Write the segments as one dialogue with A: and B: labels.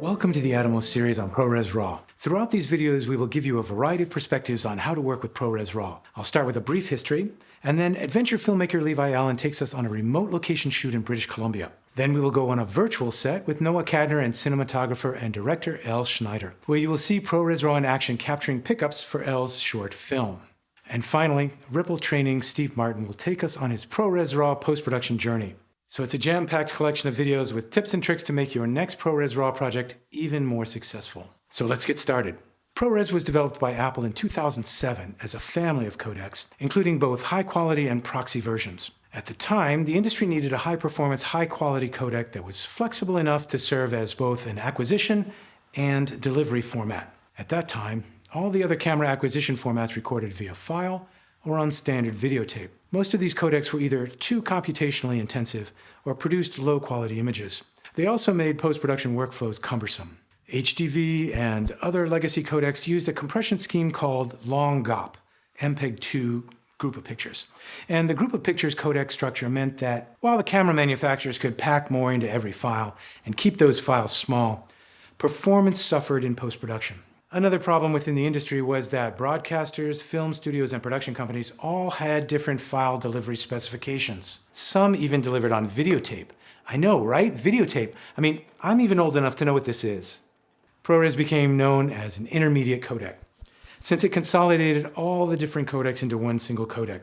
A: Welcome to the Atomos series on ProRes RAW. Throughout these videos, we will give you a variety of perspectives on how to work with ProRes RAW. I'll start with a brief history, and then adventure filmmaker Levi Allen takes us on a remote location shoot in British Columbia. Then we will go on a virtual set with Noah Cadner and cinematographer and director Elle Schneider, where you will see ProRes RAW in action capturing pickups for Elle's short film. And finally, Ripple Training Steve Martin will take us on his ProRes RAW post-production journey. So it's a jam-packed collection of videos with tips and tricks to make your next ProRes RAW project even more successful. So let's get started. ProRes was developed by Apple in 2007 as a family of codecs, including both high-quality and proxy versions. At the time, the industry needed a high-performance, high-quality codec that was flexible enough to serve as both an acquisition and delivery format. At that time, all the other camera acquisition formats recorded via file or on standard videotape. Most of these codecs were either too computationally intensive or produced low-quality images. They also made post-production workflows cumbersome. HDV and other legacy codecs used a compression scheme called long GOP, MPEG-2 group of pictures. And the group of pictures codec structure meant that while the camera manufacturers could pack more into every file and keep those files small, performance suffered in post-production. Another problem within the industry was that broadcasters, film studios, and production companies all had different file delivery specifications. Some even delivered on videotape. I know, right? Videotape. I mean, I'm even old enough to know what this is. ProRes became known as an intermediate codec, since it consolidated all the different codecs into one single codec.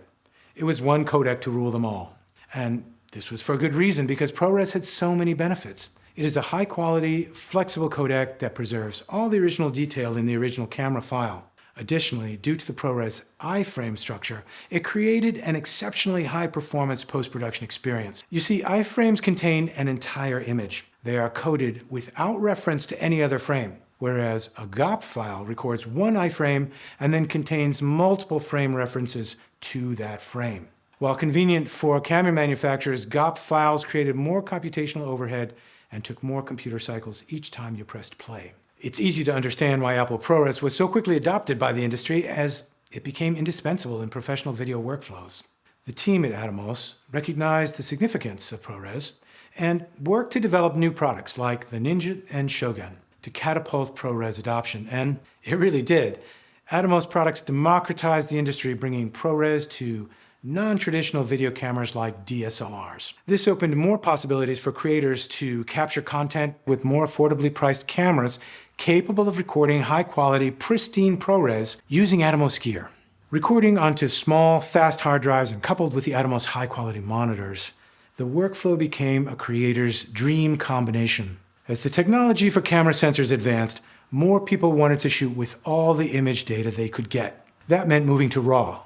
A: It was one codec to rule them all. And this was for a good reason, because ProRes had so many benefits. It is a high-quality, flexible codec that preserves all the original detail in the original camera file. Additionally, due to the ProRes iframe structure, it created an exceptionally high-performance post-production experience. You see, iframes contain an entire image. They are coded without reference to any other frame, whereas a GOP file records one iframe and then contains multiple frame references to that frame. While convenient for camera manufacturers, GOP files created more computational overhead and took more computer cycles each time you pressed play. It's easy to understand why Apple ProRes was so quickly adopted by the industry, as it became indispensable in professional video workflows. The team at Atomos recognized the significance of ProRes and worked to develop new products like the Ninja and Shogun to catapult ProRes adoption, and it really did. Atomos products democratized the industry, bringing ProRes to non-traditional video cameras like DSLRs. This opened more possibilities for creators to capture content with more affordably priced cameras capable of recording high-quality, pristine ProRes using Atomos gear. Recording onto small, fast hard drives and coupled with the Atomos high-quality monitors, the workflow became a creator's dream combination. As the technology for camera sensors advanced, more people wanted to shoot with all the image data they could get. That meant moving to RAW.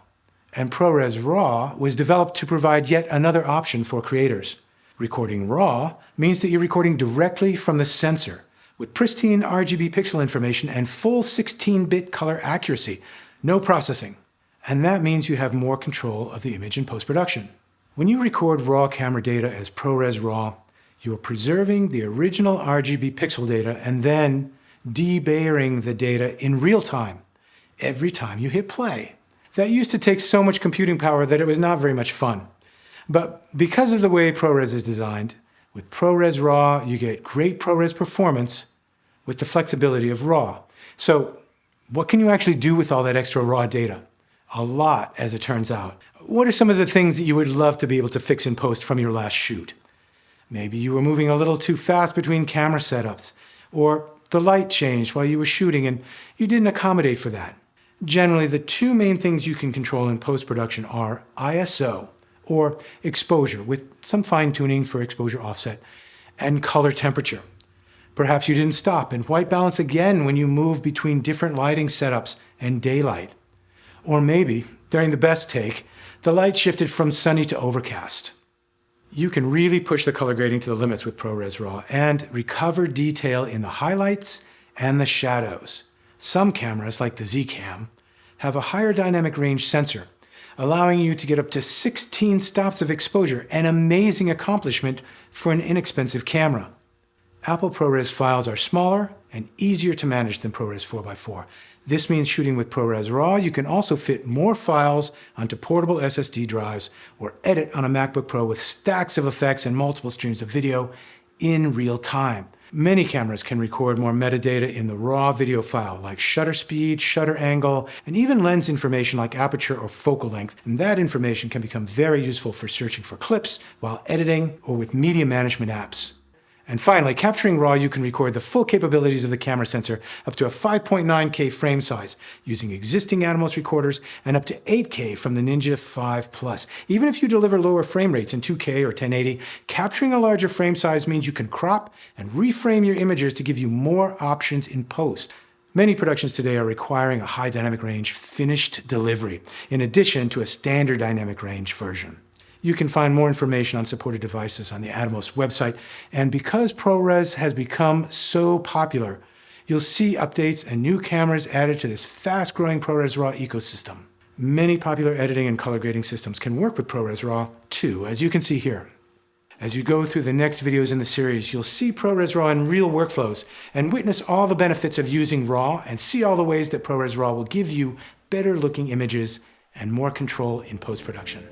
A: And ProRes RAW was developed to provide yet another option for creators. Recording RAW means that you're recording directly from the sensor with pristine RGB pixel information and full 16-bit color accuracy, no processing. And that means you have more control of the image in post-production. When you record RAW camera data as ProRes RAW, you're preserving the original RGB pixel data and then debayering the data in real time every time you hit play. That used to take so much computing power that it was not very much fun. But because of the way ProRes is designed, with ProRes RAW, you get great ProRes performance with the flexibility of RAW. So what can you actually do with all that extra RAW data? A lot, as it turns out. What are some of the things that you would love to be able to fix in post from your last shoot? Maybe you were moving a little too fast between camera setups, or the light changed while you were shooting and you didn't accommodate for that. Generally, the two main things you can control in post-production are ISO, or exposure, with some fine-tuning for exposure offset, and color temperature. Perhaps you didn't stop and white balance again when you move between different lighting setups and daylight. Or maybe, during the best take, the light shifted from sunny to overcast. You can really push the color grading to the limits with ProRes RAW and recover detail in the highlights and the shadows. Some cameras, like the Z-Cam, have a higher dynamic range sensor, allowing you to get up to 16 stops of exposure, an amazing accomplishment for an inexpensive camera. Apple ProRes files are smaller and easier to manage than ProRes 4x4. This means shooting with ProRes RAW, you can also fit more files onto portable SSD drives or edit on a MacBook Pro with stacks of effects and multiple streams of video in real time. Many cameras can record more metadata in the raw video file, like shutter speed, shutter angle, and even lens information like aperture or focal length. And that information can become very useful for searching for clips while editing or with media management apps. And finally, capturing RAW, you can record the full capabilities of the camera sensor up to a 5.9K frame size using existing Atomos recorders and up to 8K from the Ninja 5 Plus. Even if you deliver lower frame rates in 2K or 1080, capturing a larger frame size means you can crop and reframe your images to give you more options in post. Many productions today are requiring a high dynamic range finished delivery, in addition to a standard dynamic range version. You can find more information on supported devices on the Atomos website, and because ProRes has become so popular, you'll see updates and new cameras added to this fast-growing ProRes RAW ecosystem. Many popular editing and color grading systems can work with ProRes RAW too, as you can see here. As you go through the next videos in the series, you'll see ProRes RAW in real workflows and witness all the benefits of using RAW and see all the ways that ProRes RAW will give you better looking images and more control in post-production.